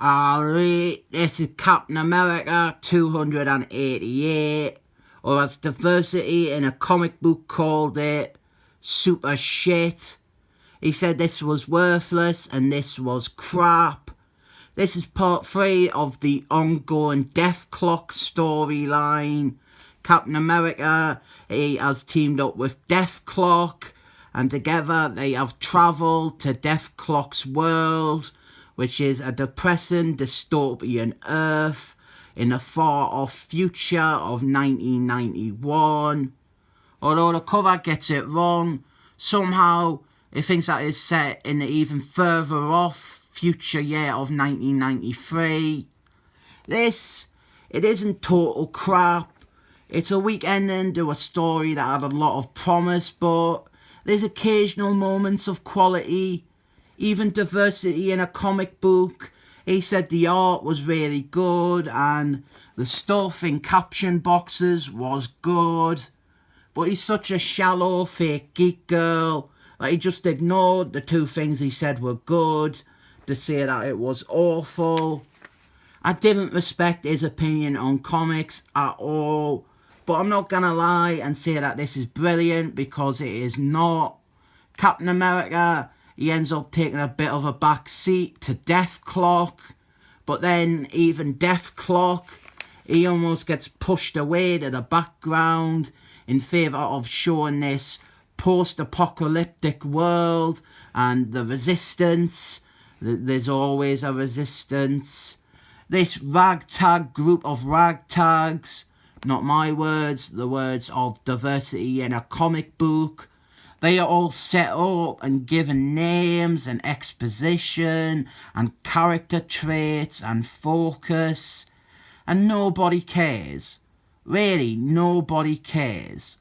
This is Captain America 288, or as Diversity in a comic book called it, super shit. He said this was worthless and this was crap. This is part 3 of the ongoing Dethklok storyline. Captain America, he has teamed up with Dethklok, and together they have travelled to Dethklok's world, which is a depressing dystopian Earth in the far-off future of 1991. Although the cover gets it wrong, somehow it thinks that it's set in the even further off future year of 1993. It isn't total crap. It's a weak ending to a story that had a lot of promise, but there's occasional moments of quality. Even Diversity in a comic book, he said the art was really good and the stuff in caption boxes was good. But he's such a shallow fake geek girl that he just ignored the 2 things he said were good to say that it was awful. I didn't respect his opinion on comics at all, but I'm not gonna lie and say that this is brilliant, because it is not. Captain America, he ends up taking a bit of a back seat to Dethklok, but then even Dethklok, he almost gets pushed away to the background in favour of showing this post-apocalyptic world and the resistance. There's always a resistance. This ragtag group of ragtags, not my words, the words of Diversity in a comic book, they are all set up and given names and exposition and character traits and focus, and nobody cares. Really, nobody cares.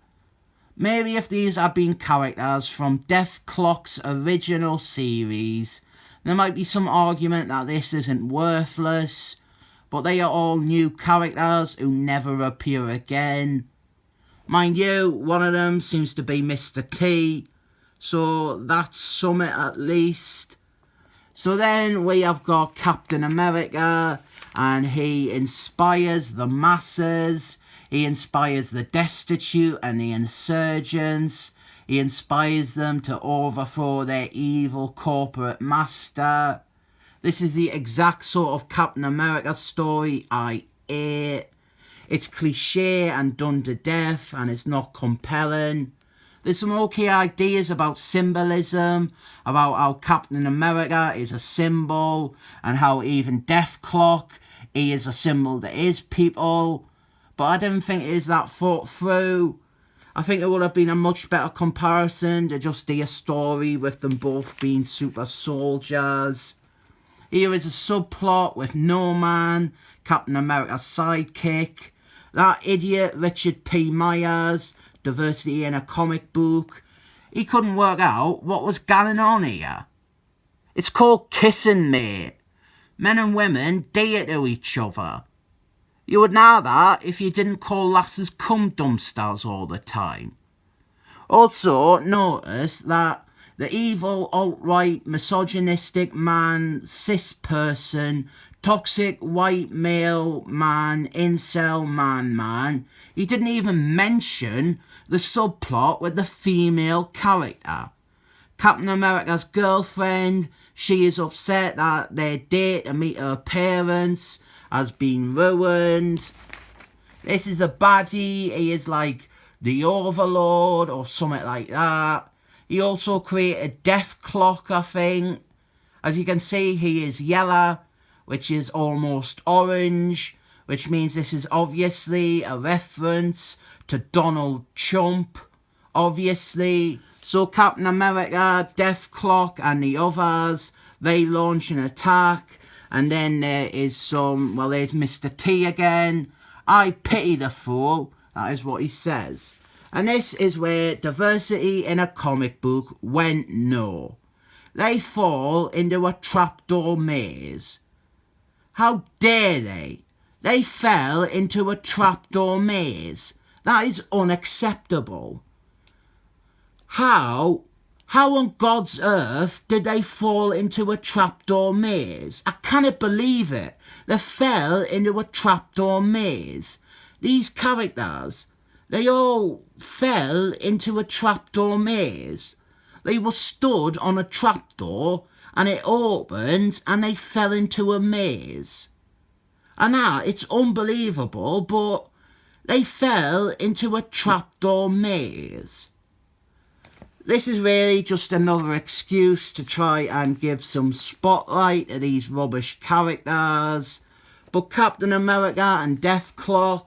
Maybe if these had been characters from Dethklok's original series, there might be some argument that this isn't worthless, but they are all new characters who never appear again. Mind you, one of them seems to be Mr. T, so that's something at least. So then we have got Captain America, and he inspires the masses, he inspires the destitute and the insurgents, he inspires them to overthrow their evil corporate master. This is the exact sort of Captain America story I ate. It's cliche and done to death, and it's not compelling. There's some okay ideas about symbolism, about how Captain America is a symbol, and how even Dethklok, he is a symbol to his people. But I didn't think it is that thought through. I think it would have been a much better comparison to just do a story with them both being super soldiers. Here is a subplot with No Man, Captain America's sidekick, that idiot Richard P. Myers, Diversity in a comic book. He couldn't work out what was going on here. It's called kissing, mate. Men and women do it to each other. You would know that if you didn't call lasses cum dumpsters all the time. Also, notice that the evil, alt-right, misogynistic man, cis person, toxic white male man, incel man, he didn't even mention the subplot with the female character. Captain America's girlfriend, she is upset that their date to meet her parents has been ruined. This is a baddie, he is like the Overlord or something like that. He also created Dethklok, I think. As you can see, he is yellow, which is almost orange, which means this is obviously a reference to Donald Trump, obviously. So Captain America, Dethklok and the others, they launch an attack, and then there is there's Mr. T again. I pity the fool, that is what he says. And this is where Diversity in a comic book went no. They fall into a trapdoor maze. How dare they? They fell into a trapdoor maze. That is unacceptable. How How on God's earth did they fall into a trapdoor maze? I cannot believe it. They fell into a trapdoor maze. These characters, they all fell into a trapdoor maze. They were stood on a trapdoor and it opened and they fell into a maze. And now it's unbelievable, but they fell into a trapdoor maze. This is really just another excuse to try and give some spotlight to these rubbish characters. But Captain America and Dethklok,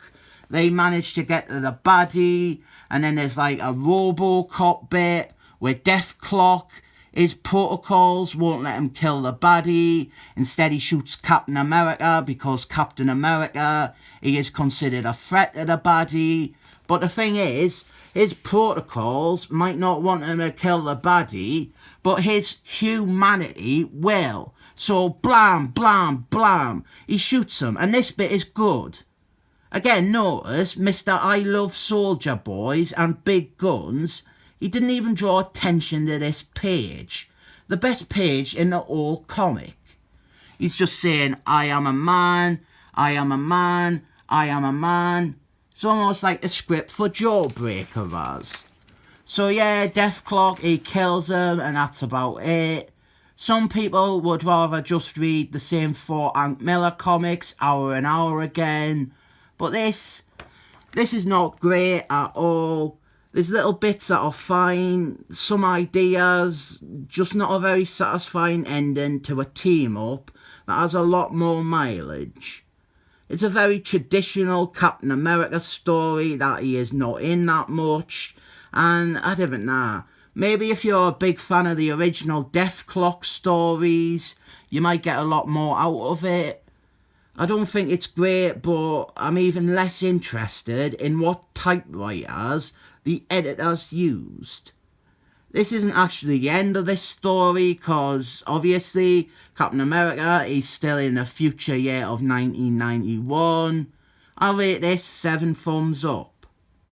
they managed to get to the baddie, and then there's like a RoboCop bit where Dethklok, his protocols won't let him kill the baddie. Instead he shoots Captain America because Captain America, he is considered a threat to the baddie. But the thing is, his protocols might not want him to kill the baddie, but his humanity will. So blam, blam, blam, he shoots him, and this bit is good. Again, notice Mr. I Love Soldier Boys and Big Guns, he didn't even draw attention to this page. The best page in the whole comic. He's just saying, I am a man, I am a man, I am a man. It's almost like a script for Jawbreaker was. So yeah, Dethklok, he kills him and that's about it. Some people would rather just read the same 4 Hank Miller comics hour and hour again. But this is not great at all. There's little bits that are fine, some ideas, just not a very satisfying ending to a team-up that has a lot more mileage. It's a very traditional Captain America story that he is not in that much, and I don't know. Maybe if you're a big fan of the original Dethklok stories, you might get a lot more out of it. I don't think it's great, but I'm even less interested in what typewriters the editors used. This isn't actually the end of this story, because obviously Captain America is still in the future year of 1991. I'll rate this 7 thumbs up.